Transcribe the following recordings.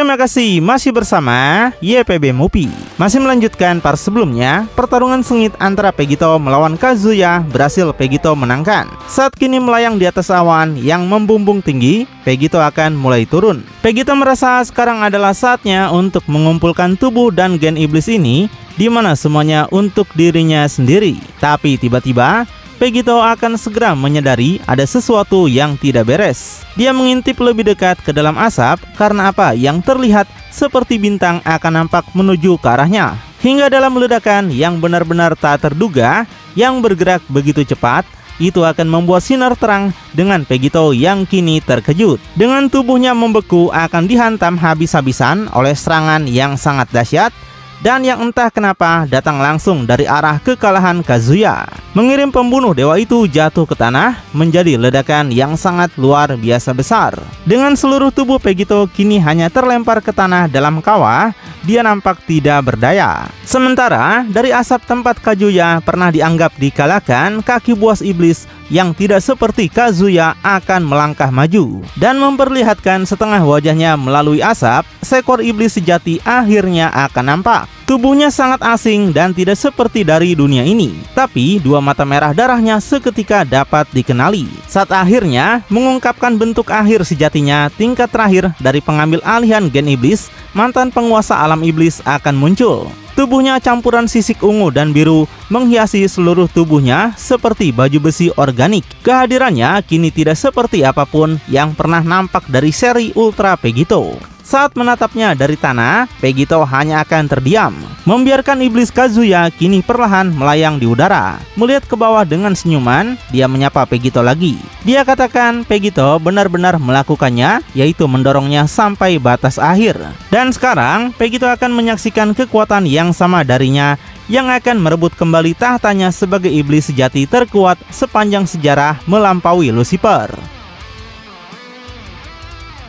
Terima kasih masih bersama YPB Movie. Masih melanjutkan part sebelumnya, pertarungan sengit antara Vegito melawan Kazuya berhasil Vegito menangkan. Saat kini melayang di atas awan yang membumbung tinggi, Vegito akan mulai turun. Vegito merasa sekarang adalah saatnya untuk mengumpulkan tubuh dan gen iblis ini, di mana semuanya untuk dirinya sendiri. Tapi tiba-tiba Vegito akan segera menyadari ada sesuatu yang tidak beres. Dia mengintip lebih dekat ke dalam asap karena apa yang terlihat seperti bintang akan nampak menuju ke arahnya. Hingga dalam ledakan yang benar-benar tak terduga yang bergerak begitu cepat, itu akan membuat sinar terang dengan Vegito yang kini terkejut. Dengan tubuhnya membeku akan dihantam habis-habisan oleh serangan yang sangat dahsyat, dan yang entah kenapa datang langsung dari arah kekalahan Kazuya, mengirim pembunuh dewa itu jatuh ke tanah menjadi ledakan yang sangat luar biasa besar. Dengan seluruh tubuh Vegito kini hanya terlempar ke tanah dalam kawah, dia nampak tidak berdaya. Sementara dari asap tempat Kazuya pernah dianggap dikalahkan, kaki buas iblis yang tidak seperti Kazuya akan melangkah maju dan memperlihatkan setengah wajahnya melalui asap. Seekor iblis sejati akhirnya akan nampak. Tubuhnya sangat asing dan tidak seperti dari dunia ini, tapi dua mata merah darahnya seketika dapat dikenali. Saat akhirnya mengungkapkan bentuk akhir sejatinya, tingkat terakhir dari pengambil alihan gen iblis, mantan penguasa alam iblis akan muncul. Tubuhnya campuran sisik ungu dan biru menghiasi seluruh tubuhnya seperti baju besi organik. Kehadirannya kini tidak seperti apapun yang pernah nampak dari seri Ultra Vegito. Saat menatapnya dari tanah, Vegito hanya akan terdiam, membiarkan iblis Kazuya kini perlahan melayang di udara. Melihat ke bawah dengan senyuman, dia menyapa Vegito lagi. Dia katakan Vegito benar-benar melakukannya, yaitu mendorongnya sampai batas akhir. Dan sekarang, Vegito akan menyaksikan kekuatan yang sama darinya, yang akan merebut kembali tahtanya sebagai iblis sejati terkuat sepanjang sejarah melampaui Lucifer.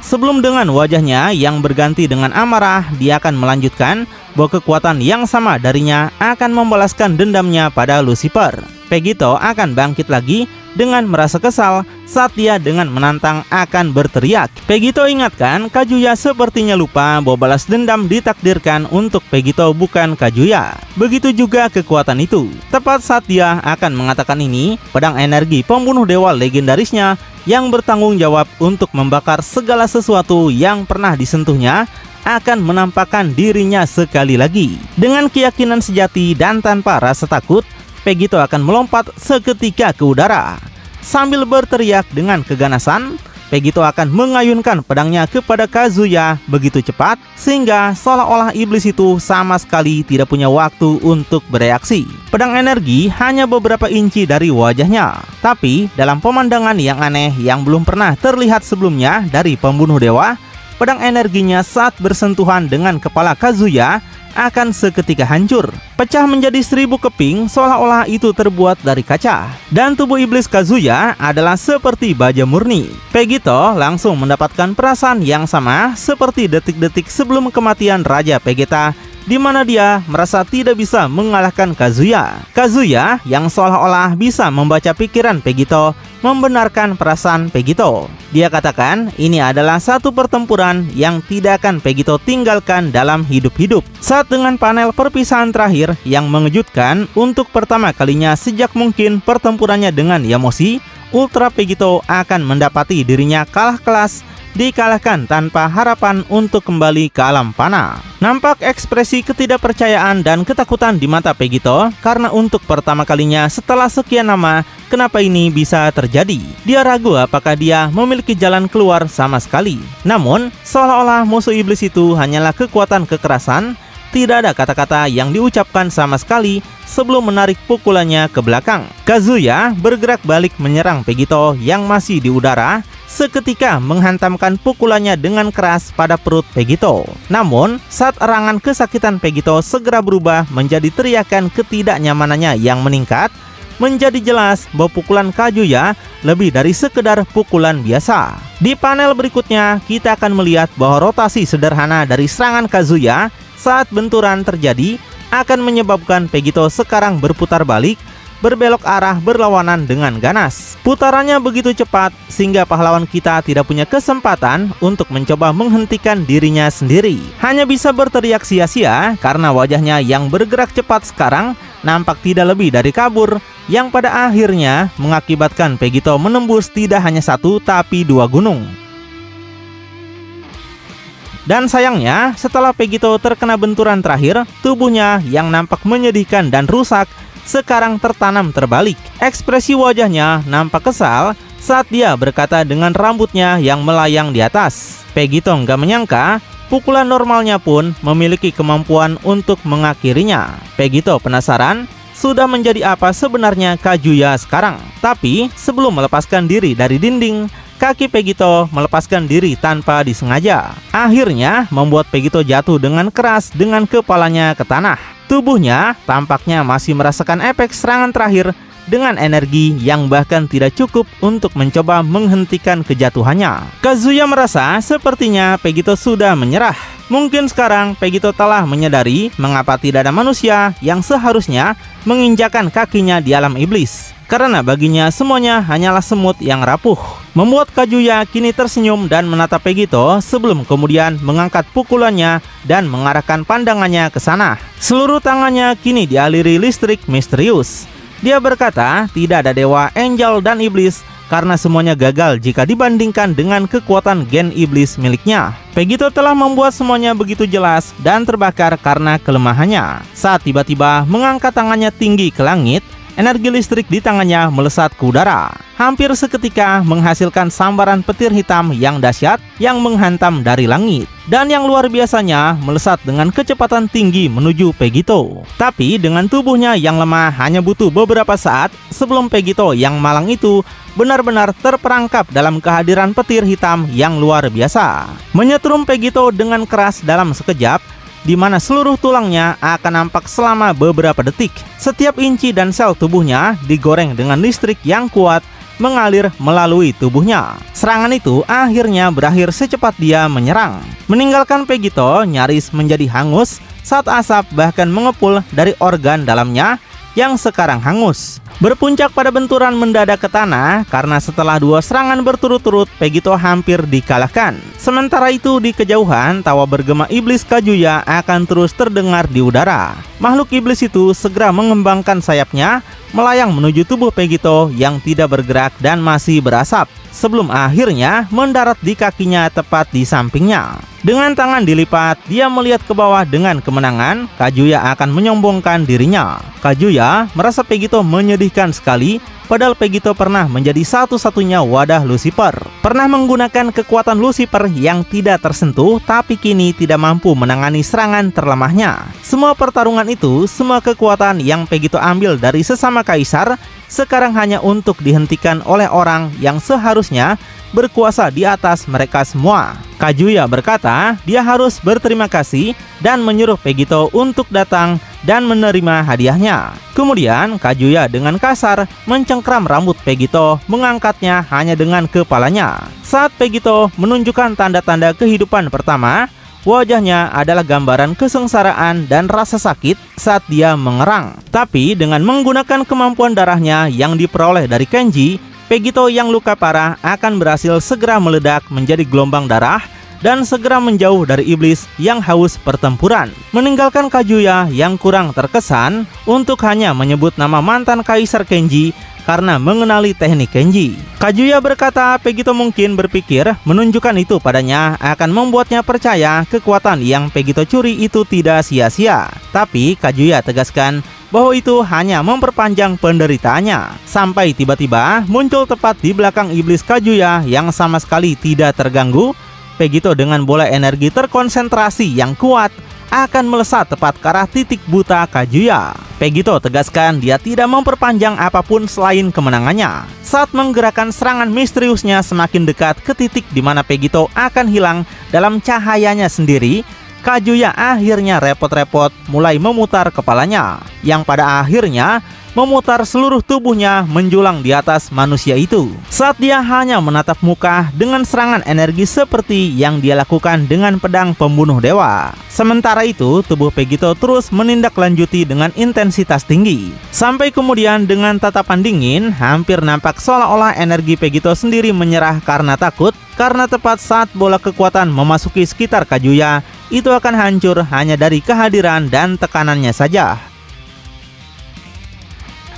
Sebelum dengan wajahnya yang berganti dengan amarah, dia akan melanjutkan bahwa kekuatan yang sama darinya akan membalaskan dendamnya pada Lucifer. Vegito akan bangkit lagi dengan merasa kesal saat dia dengan menantang akan berteriak. Vegito ingatkan Kazuya sepertinya lupa bahwa balas dendam ditakdirkan untuk Vegito bukan Kazuya. Begitu juga kekuatan itu. Tepat saat dia akan mengatakan ini, pedang energi pembunuh dewa legendarisnya yang bertanggung jawab untuk membakar segala sesuatu yang pernah disentuhnya akan menampakkan dirinya sekali lagi. Dengan keyakinan sejati dan tanpa rasa takut, Vegito akan melompat seketika ke udara. Sambil berteriak dengan keganasan, Vegito akan mengayunkan pedangnya kepada Kazuya begitu cepat sehingga seolah-olah iblis itu sama sekali tidak punya waktu untuk bereaksi. Pedang energi hanya beberapa inci dari wajahnya, tapi dalam pemandangan yang aneh yang belum pernah terlihat sebelumnya dari pembunuh dewa, pedang energinya saat bersentuhan dengan kepala Kazuya akan seketika hancur, pecah menjadi 1000 keping seolah-olah itu terbuat dari kaca. Dan tubuh iblis Kazuya adalah seperti baja murni. Vegito langsung mendapatkan perasaan yang sama seperti detik-detik sebelum kematian Raja Vegeta, di mana dia merasa tidak bisa mengalahkan Kazuya. Kazuya yang seolah-olah bisa membaca pikiran Vegito membenarkan perasaan Vegito. Dia katakan ini adalah satu pertempuran yang tidak akan Vegito tinggalkan dalam hidup-hidup. Saat dengan panel perpisahan terakhir yang mengejutkan untuk pertama kalinya sejak mungkin pertempurannya dengan Yamoshi, Ultra Vegito akan mendapati dirinya kalah kelas, dikalahkan tanpa harapan untuk kembali ke alam panah. Nampak ekspresi ketidakpercayaan dan ketakutan di mata Vegito karena untuk pertama kalinya setelah sekian lama, kenapa ini bisa terjadi? Dia ragu apakah dia memiliki jalan keluar sama sekali. Namun, seolah-olah musuh iblis itu hanyalah kekuatan kekerasan. Tidak ada kata-kata yang diucapkan sama sekali sebelum menarik pukulannya ke belakang. Kazuya bergerak balik menyerang Vegito yang masih di udara, seketika menghantamkan pukulannya dengan keras pada perut Vegito. Namun, saat erangan kesakitan Vegito segera berubah menjadi teriakan ketidaknyamanannya yang meningkat, menjadi jelas bahwa pukulan Kazuya lebih dari sekedar pukulan biasa. Di panel berikutnya, kita akan melihat bahwa rotasi sederhana dari serangan Kazuya saat benturan terjadi akan menyebabkan Vegito sekarang berputar balik berbelok arah berlawanan dengan ganas. Putarannya begitu cepat sehingga pahlawan kita tidak punya kesempatan untuk mencoba menghentikan dirinya sendiri. Hanya bisa berteriak sia-sia karena wajahnya yang bergerak cepat sekarang nampak tidak lebih dari kabur, yang pada akhirnya mengakibatkan Pegito menembus tidak hanya satu tapi dua gunung. Dan sayangnya, setelah Pegito terkena benturan terakhir, tubuhnya yang nampak menyedihkan dan rusak sekarang tertanam terbalik. Ekspresi wajahnya nampak kesal saat dia berkata dengan rambutnya yang melayang di atas. Pegito nggak menyangka pukulan normalnya pun memiliki kemampuan untuk mengakhirinya. Pegito penasaran sudah menjadi apa sebenarnya Kazuya sekarang. Tapi sebelum melepaskan diri dari dinding, kaki Pegito melepaskan diri tanpa disengaja. Akhirnya membuat Pegito jatuh dengan keras dengan kepalanya ke tanah. Tubuhnya tampaknya masih merasakan efek serangan terakhir dengan energi yang bahkan tidak cukup untuk mencoba menghentikan kejatuhannya. Kazuya merasa sepertinya Pegito sudah menyerah. Mungkin sekarang Pegito telah menyadari mengapa tidak ada manusia yang seharusnya menginjakan kakinya di alam iblis. Karena baginya semuanya hanyalah semut yang rapuh. Membuat Kazuya kini tersenyum dan menatap Pegito sebelum kemudian mengangkat pukulannya dan mengarahkan pandangannya ke sana. Seluruh tangannya kini dialiri listrik misterius. Dia berkata tidak ada dewa, angel, dan iblis karena semuanya gagal jika dibandingkan dengan kekuatan gen iblis miliknya. Pegito telah membuat semuanya begitu jelas dan terbakar karena kelemahannya. Saat tiba-tiba mengangkat tangannya tinggi ke langit, energi listrik di tangannya melesat ke udara. Hampir seketika menghasilkan sambaran petir hitam yang dahsyat yang menghantam dari langit. Dan yang luar biasanya melesat dengan kecepatan tinggi menuju Pegito. Tapi dengan tubuhnya yang lemah hanya butuh beberapa saat sebelum Pegito yang malang itu benar-benar terperangkap dalam kehadiran petir hitam yang luar biasa. Menyetrum Pegito dengan keras dalam sekejap, di mana seluruh tulangnya akan nampak selama beberapa detik. Setiap inci dan sel tubuhnya digoreng dengan listrik yang kuat mengalir melalui tubuhnya. Serangan itu akhirnya berakhir secepat dia menyerang, meninggalkan Pegito nyaris menjadi hangus saat asap bahkan mengepul dari organ dalamnya yang sekarang hangus. Berpuncak pada benturan mendadak ke tanah karena setelah dua serangan berturut-turut Pegito hampir dikalahkan. Sementara itu di kejauhan tawa bergema iblis Kazuya akan terus terdengar di udara. Makhluk iblis itu segera mengembangkan sayapnya melayang menuju tubuh Pegito yang tidak bergerak dan masih berasap, sebelum akhirnya mendarat di kakinya tepat di sampingnya. Dengan tangan dilipat, dia melihat ke bawah dengan kemenangan. Kazuya akan menyombongkan dirinya. Kazuya merasa Pegito menyedihkan sekali, padahal Pegito pernah menjadi satu-satunya wadah Lucifer. Pernah menggunakan kekuatan Lucifer yang tidak tersentuh, tapi kini tidak mampu menangani serangan terlemahnya. Semua pertarungan itu, semua kekuatan yang Pegito ambil dari sesama kaisar, sekarang hanya untuk dihentikan oleh orang yang seharusnya berkuasa di atas mereka semua. Kazuya berkata dia harus berterima kasih dan menyuruh Pegito untuk datang dan menerima hadiahnya. Kemudian Kazuya dengan kasar mencengkram rambut Pegito, mengangkatnya hanya dengan kepalanya. Saat Pegito menunjukkan tanda-tanda kehidupan pertama, wajahnya adalah gambaran kesengsaraan dan rasa sakit saat dia mengerang. Tapi dengan menggunakan kemampuan darahnya yang diperoleh dari Kenji, Pegito yang luka parah akan berhasil segera meledak menjadi gelombang darah dan segera menjauh dari iblis yang haus pertempuran, meninggalkan Kazuya yang kurang terkesan untuk hanya menyebut nama mantan Kaisar Kenji karena mengenali teknik Kenji. Kazuya berkata Pegito mungkin berpikir menunjukkan itu padanya akan membuatnya percaya kekuatan yang Pegito curi itu tidak sia-sia. Tapi Kazuya tegaskan bahwa itu hanya memperpanjang penderitaannya. Sampai tiba-tiba muncul tepat di belakang iblis Kazuya yang sama sekali tidak terganggu. Pegito dengan bola energi terkonsentrasi yang kuat akan melesat tepat ke arah titik buta Kazuya. Pegito tegaskan dia tidak memperpanjang apapun selain kemenangannya. Saat menggerakkan serangan misteriusnya semakin dekat ke titik di mana Pegito akan hilang dalam cahayanya sendiri, Kazuya akhirnya repot-repot mulai memutar kepalanya, yang pada akhirnya memutar seluruh tubuhnya menjulang di atas manusia itu. Saat dia hanya menatap muka dengan serangan energi seperti yang dia lakukan dengan pedang pembunuh dewa. Sementara itu, tubuh Vegito terus menindaklanjuti dengan intensitas tinggi. Sampai kemudian dengan tatapan dingin, hampir nampak seolah-olah energi Vegito sendiri menyerah karena takut, karena tepat saat bola kekuatan memasuki sekitar Kazuya, itu akan hancur hanya dari kehadiran dan tekanannya saja.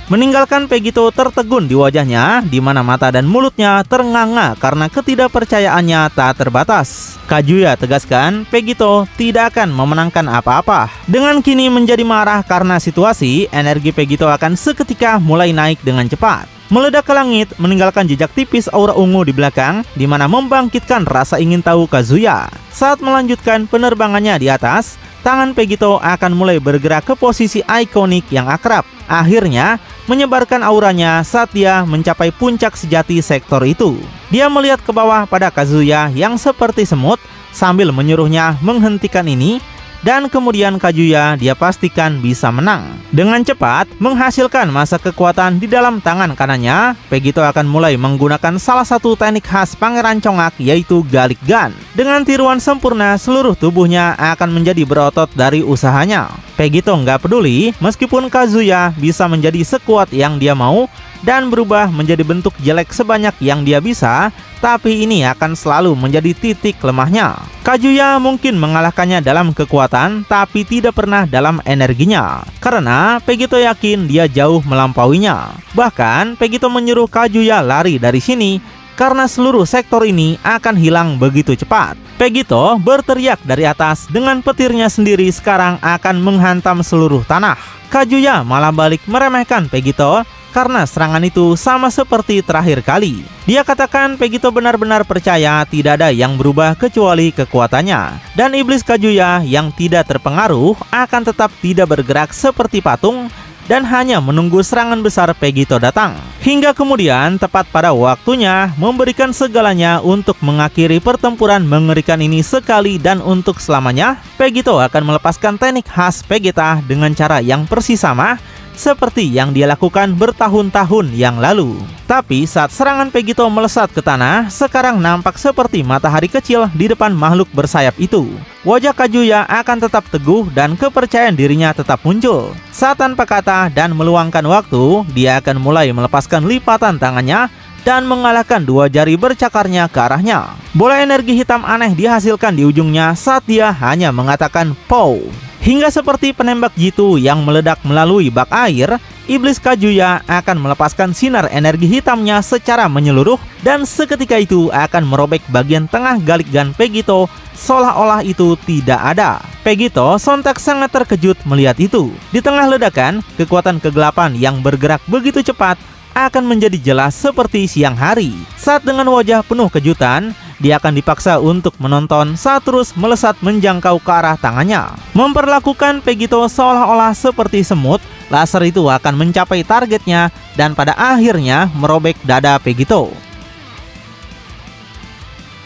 Meninggalkan Vegito tertegun di wajahnya, di mana mata dan mulutnya ternganga karena ketidakpercayaannya tak terbatas. Kazuya tegaskan, Vegito tidak akan memenangkan apa-apa. Dengan kini menjadi marah karena situasi, energi Vegito akan seketika mulai naik dengan cepat, meledak ke langit, meninggalkan jejak tipis aura ungu di belakang, di mana membangkitkan rasa ingin tahu Kazuya. Saat melanjutkan penerbangannya di atas, tangan Vegito akan mulai bergerak ke posisi ikonik yang akrab. Akhirnya, menyebarkan auranya saat dia mencapai puncak sejati sektor itu. Dia melihat ke bawah pada Kazuya yang seperti semut sambil menyuruhnya menghentikan ini, dan kemudian Kazuya dia pastikan bisa menang. Dengan cepat menghasilkan massa kekuatan di dalam tangan kanannya, Vegito akan mulai menggunakan salah satu teknik khas Pangeran Congak, yaitu Galick Gun. Dengan tiruan sempurna, seluruh tubuhnya akan menjadi berotot dari usahanya. Vegito nggak peduli meskipun Kazuya bisa menjadi sekuat yang dia mau dan berubah menjadi bentuk jelek sebanyak yang dia bisa, tapi ini akan selalu menjadi titik lemahnya. Kazuya mungkin mengalahkannya dalam kekuatan, tapi tidak pernah dalam energinya, karena Vegito yakin dia jauh melampauinya. Bahkan Vegito menyuruh Kazuya lari dari sini, karena seluruh sektor ini akan hilang begitu cepat. Vegito berteriak dari atas dengan petirnya sendiri sekarang akan menghantam seluruh tanah. Kazuya malah balik meremehkan Vegito karena serangan itu sama seperti terakhir kali. Dia katakan Vegito benar-benar percaya tidak ada yang berubah kecuali kekuatannya, dan iblis Kazuya yang tidak terpengaruh akan tetap tidak bergerak seperti patung dan hanya menunggu serangan besar Vegito datang. Hingga kemudian tepat pada waktunya memberikan segalanya untuk mengakhiri pertempuran mengerikan ini sekali dan untuk selamanya. Vegito akan melepaskan teknik khas Vegeta dengan cara yang persis sama seperti yang dia lakukan bertahun-tahun yang lalu. Tapi saat serangan Vegito melesat ke tanah, sekarang nampak seperti matahari kecil di depan makhluk bersayap itu. Wajah Kazuya akan tetap teguh dan kepercayaan dirinya tetap muncul. Saat tanpa kata dan meluangkan waktu, dia akan mulai melepaskan lipatan tangannya dan mengalahkan dua jari bercakarnya ke arahnya. Bola energi hitam aneh dihasilkan di ujungnya saat dia hanya mengatakan "Pow!" Hingga seperti penembak jitu yang meledak melalui bak air, iblis Kazuya akan melepaskan sinar energi hitamnya secara menyeluruh dan seketika itu akan merobek bagian tengah Galick Gun Vegito seolah-olah itu tidak ada. Vegito sontak sangat terkejut melihat itu. Di tengah ledakan, kekuatan kegelapan yang bergerak begitu cepat akan menjadi jelas seperti siang hari. Saat dengan wajah penuh kejutan, dia akan dipaksa untuk menonton saat terus melesat menjangkau ke arah tangannya. Memperlakukan Vegito seolah-olah seperti semut, laser itu akan mencapai targetnya dan pada akhirnya merobek dada Vegito.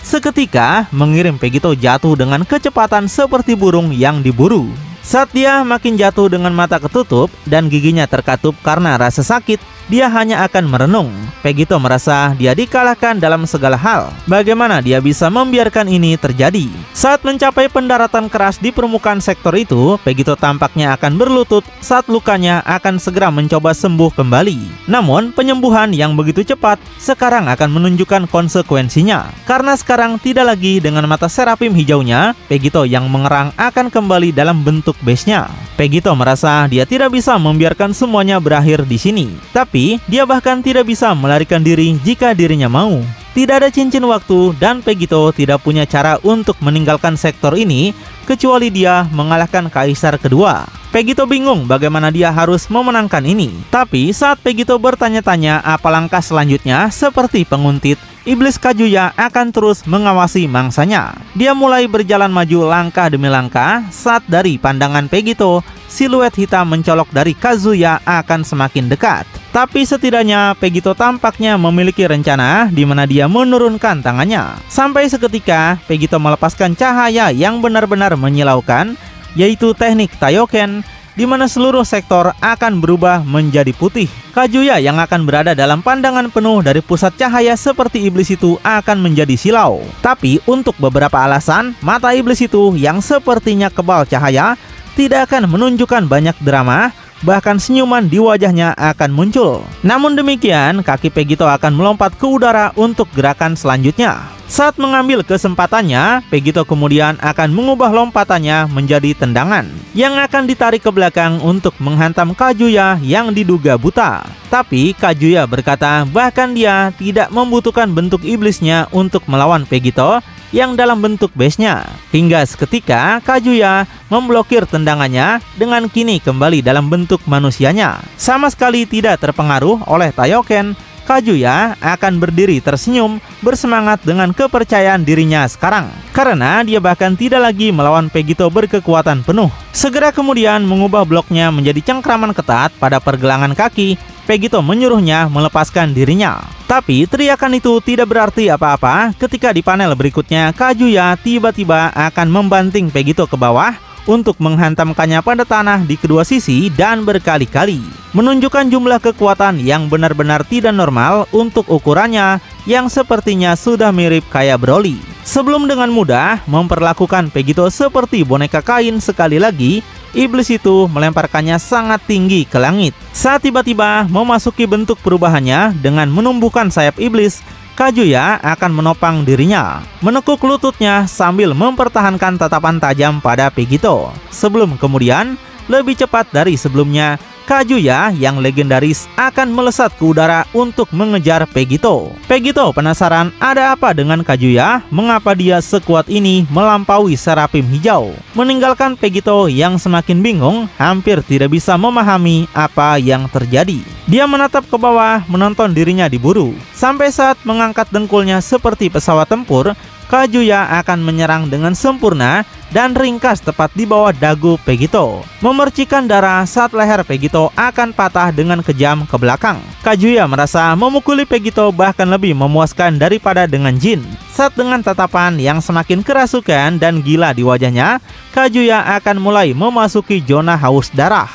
Seketika mengirim Vegito jatuh dengan kecepatan seperti burung yang diburu. Saat dia makin jatuh dengan mata ketutup dan giginya terkatup karena rasa sakit, dia hanya akan merenung. Vegito merasa dia dikalahkan dalam segala hal. Bagaimana dia bisa membiarkan ini terjadi? Saat mencapai pendaratan keras di permukaan sektor itu, Vegito tampaknya akan berlutut saat lukanya akan segera mencoba sembuh kembali. Namun, penyembuhan yang begitu cepat sekarang akan menunjukkan konsekuensinya. Karena sekarang tidak lagi dengan mata serafim hijaunya, Vegito yang mengerang akan kembali dalam bentuk base-nya. Vegito merasa dia tidak bisa membiarkan semuanya berakhir di sini. Tapi dia bahkan tidak bisa melarikan diri jika dirinya mau. Tidak ada cincin waktu dan Vegito tidak punya cara untuk meninggalkan sektor ini kecuali dia mengalahkan Kaisar kedua. Vegito bingung bagaimana dia harus memenangkan ini. Tapi saat Vegito bertanya-tanya apa langkah selanjutnya, seperti penguntit, iblis Kazuya akan terus mengawasi mangsanya. Dia mulai berjalan maju langkah demi langkah saat dari pandangan Vegito, siluet hitam mencolok dari Kazuya akan semakin dekat. Tapi setidaknya Vegito tampaknya memiliki rencana di mana dia menurunkan tangannya. Sampai seketika Vegito melepaskan cahaya yang benar-benar menyilaukan, yaitu teknik Taioken, di mana seluruh sektor akan berubah menjadi putih. Kazuya yang akan berada dalam pandangan penuh dari pusat cahaya seperti iblis itu akan menjadi silau. Tapi untuk beberapa alasan, mata iblis itu yang sepertinya kebal cahaya tidak akan menunjukkan banyak drama, bahkan senyuman di wajahnya akan muncul. Namun demikian, kaki Pegito akan melompat ke udara untuk gerakan selanjutnya. Saat mengambil kesempatannya, Pegito kemudian akan mengubah lompatannya menjadi tendangan yang akan ditarik ke belakang untuk menghantam Kazuya yang diduga buta. Tapi Kazuya berkata bahkan dia tidak membutuhkan bentuk iblisnya untuk melawan Pegito yang dalam bentuk base-nya. Hingga seketika Kazuya memblokir tendangannya dengan kini kembali dalam bentuk manusianya. Sama sekali tidak terpengaruh oleh Taioken, Kazuya akan berdiri tersenyum bersemangat dengan kepercayaan dirinya sekarang. Karena dia bahkan tidak lagi melawan Pegito berkekuatan penuh. Segera kemudian mengubah bloknya menjadi cengkraman ketat pada pergelangan kaki. Pegito menyuruhnya melepaskan dirinya. Tapi teriakan itu tidak berarti apa-apa ketika di panel berikutnya Kazuya tiba-tiba akan membanting Pegito ke bawah untuk menghantamkannya pada tanah di kedua sisi dan berkali-kali. Menunjukkan jumlah kekuatan yang benar-benar tidak normal untuk ukurannya yang sepertinya sudah mirip kayak Broly. Sebelum dengan mudah memperlakukan Pegito seperti boneka kain sekali lagi, iblis itu melemparkannya sangat tinggi ke langit. Saat tiba-tiba memasuki bentuk perubahannya dengan menumbuhkan sayap iblis, Kazuya akan menopang dirinya, menekuk lututnya sambil mempertahankan tatapan tajam pada Pegito. Sebelum kemudian, lebih cepat dari sebelumnya, Kazuya yang legendaris akan melesat ke udara untuk mengejar Pegito. Pegito penasaran ada apa dengan Kazuya, mengapa dia sekuat ini melampaui Seraphim Hijau. Meninggalkan Pegito yang semakin bingung, hampir tidak bisa memahami apa yang terjadi. Dia menatap ke bawah menonton dirinya diburu. Sampai saat mengangkat dengkulnya seperti pesawat tempur, Kazuya akan menyerang dengan sempurna dan ringkas tepat di bawah dagu Pegito, memercikan darah saat leher Pegito akan patah dengan kejam ke belakang. Kazuya merasa memukuli Pegito bahkan lebih memuaskan daripada dengan Jin. Saat dengan tatapan yang semakin kerasukan dan gila di wajahnya, Kazuya akan mulai memasuki zona haus darah.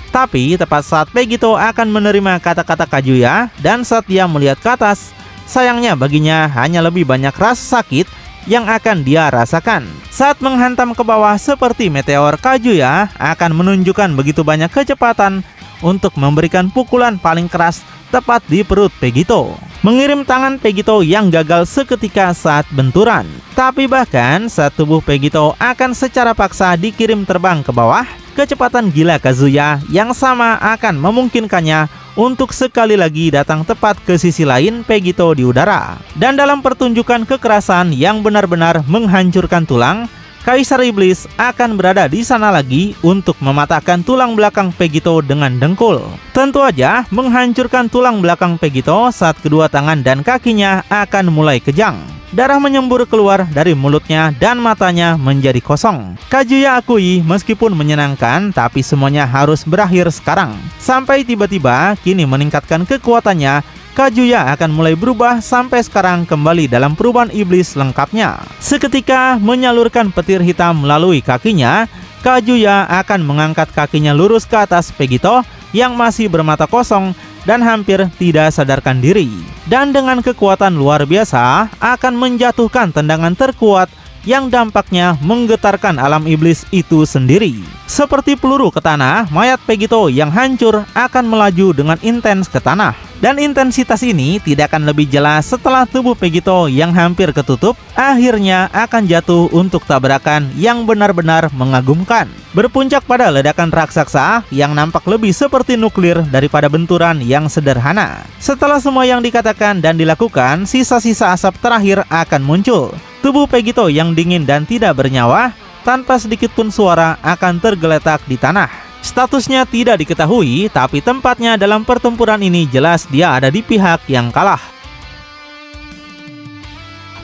Tapi tepat saat Pegito akan menerima kata-kata Kazuya dan saat dia melihat ke atas, sayangnya baginya hanya lebih banyak rasa sakit yang akan dia rasakan. Saat menghantam ke bawah seperti meteor, Kazuya akan menunjukkan begitu banyak kecepatan untuk memberikan pukulan paling keras tepat di perut Pegito, mengirim tangan Pegito yang gagal seketika saat benturan. Tapi bahkan saat tubuh Pegito akan secara paksa dikirim terbang ke bawah, kecepatan gila Kazuya yang sama akan memungkinkannya untuk sekali lagi datang tepat ke sisi lain Pegito di udara. Dan dalam pertunjukan kekerasan yang benar-benar menghancurkan tulang, Kaisar Iblis akan berada di sana lagi untuk mematahkan tulang belakang Pegito dengan dengkul. Tentu aja menghancurkan tulang belakang Pegito saat kedua tangan dan kakinya akan mulai kejang. Darah menyembur keluar dari mulutnya dan matanya menjadi kosong. Kazuya akui meskipun menyenangkan, tapi semuanya harus berakhir sekarang. Sampai tiba-tiba kini meningkatkan kekuatannya, Kazuya akan mulai berubah sampai sekarang kembali dalam perubahan iblis lengkapnya. Seketika menyalurkan petir hitam melalui kakinya, Kazuya akan mengangkat kakinya lurus ke atas Pegito yang masih bermata kosong dan hampir tidak sadarkan diri. Dan dengan kekuatan luar biasa akan menjatuhkan tendangan terkuat yang dampaknya menggetarkan alam iblis itu sendiri. Seperti peluru ke tanah, mayat Pegito yang hancur akan melaju dengan intens ke tanah. Dan intensitas ini tidak akan lebih jelas setelah tubuh Pegito yang hampir ketutup akhirnya akan jatuh untuk tabrakan yang benar-benar mengagumkan. Berpuncak pada ledakan raksasa yang nampak lebih seperti nuklir daripada benturan yang sederhana. Setelah semua yang dikatakan dan dilakukan, sisa-sisa asap terakhir akan muncul. Tubuh Pegito yang dingin dan tidak bernyawa, tanpa sedikit pun suara akan tergeletak di tanah. Statusnya tidak diketahui, tapi tempatnya dalam pertempuran ini jelas dia ada di pihak yang kalah.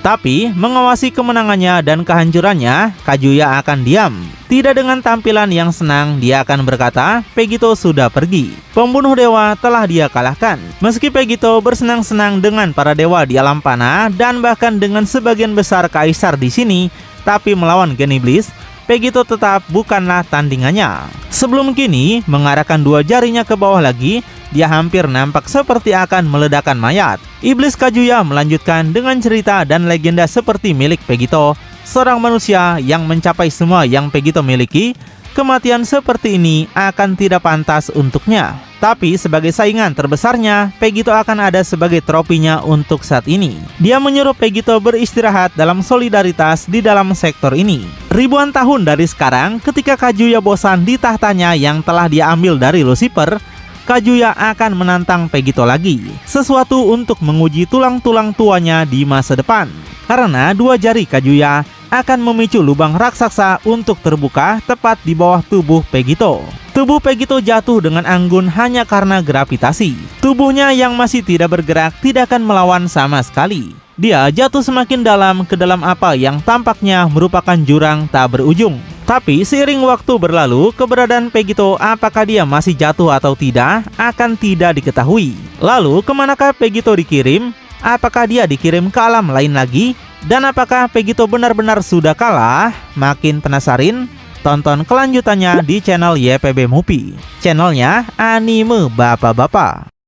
Tapi mengawasi kemenangannya dan kehancurannya, Kazuya akan diam. Tidak dengan tampilan yang senang, dia akan berkata, Pegito sudah pergi. Pembunuh dewa telah dia kalahkan. Meski Pegito bersenang-senang dengan para dewa di alam panah dan bahkan dengan sebagian besar kaisar di sini, tapi melawan Gen Iblis, Pegito tetap bukanlah tandingannya. Sebelum kini mengarahkan dua jarinya ke bawah lagi, dia hampir nampak seperti akan meledakkan mayat. Iblis Kazuya melanjutkan dengan cerita dan legenda seperti milik Pegito, seorang manusia yang mencapai semua yang Pegito miliki. Kematian seperti ini akan tidak pantas untuknya. Tapi sebagai saingan terbesarnya, Pegito akan ada sebagai tropinya untuk saat ini. Dia menyuruh Pegito beristirahat dalam solidaritas di dalam sektor ini. Ribuan tahun dari sekarang, ketika Kazuya bosan di tahtanya yang telah dia ambil dari Lucifer, Kazuya akan menantang Pegito lagi. Sesuatu untuk menguji tulang-tulang tuanya di masa depan. Karena dua jari Kazuya akan memicu lubang raksasa untuk terbuka tepat di bawah tubuh Pegito. Tubuh Pegito jatuh dengan anggun hanya karena gravitasi. Tubuhnya yang masih tidak bergerak tidak akan melawan sama sekali. Dia jatuh semakin dalam ke dalam apa yang tampaknya merupakan jurang tak berujung. Tapi seiring waktu berlalu, keberadaan Pegito, apakah dia masih jatuh atau tidak, akan tidak diketahui. Lalu kemanakah Pegito dikirim? Apakah dia dikirim ke alam lain lagi? Dan apakah Pegito benar-benar sudah kalah? Makin penasaran? Tonton kelanjutannya di channel YPB Movie, channelnya anime bapak-bapak.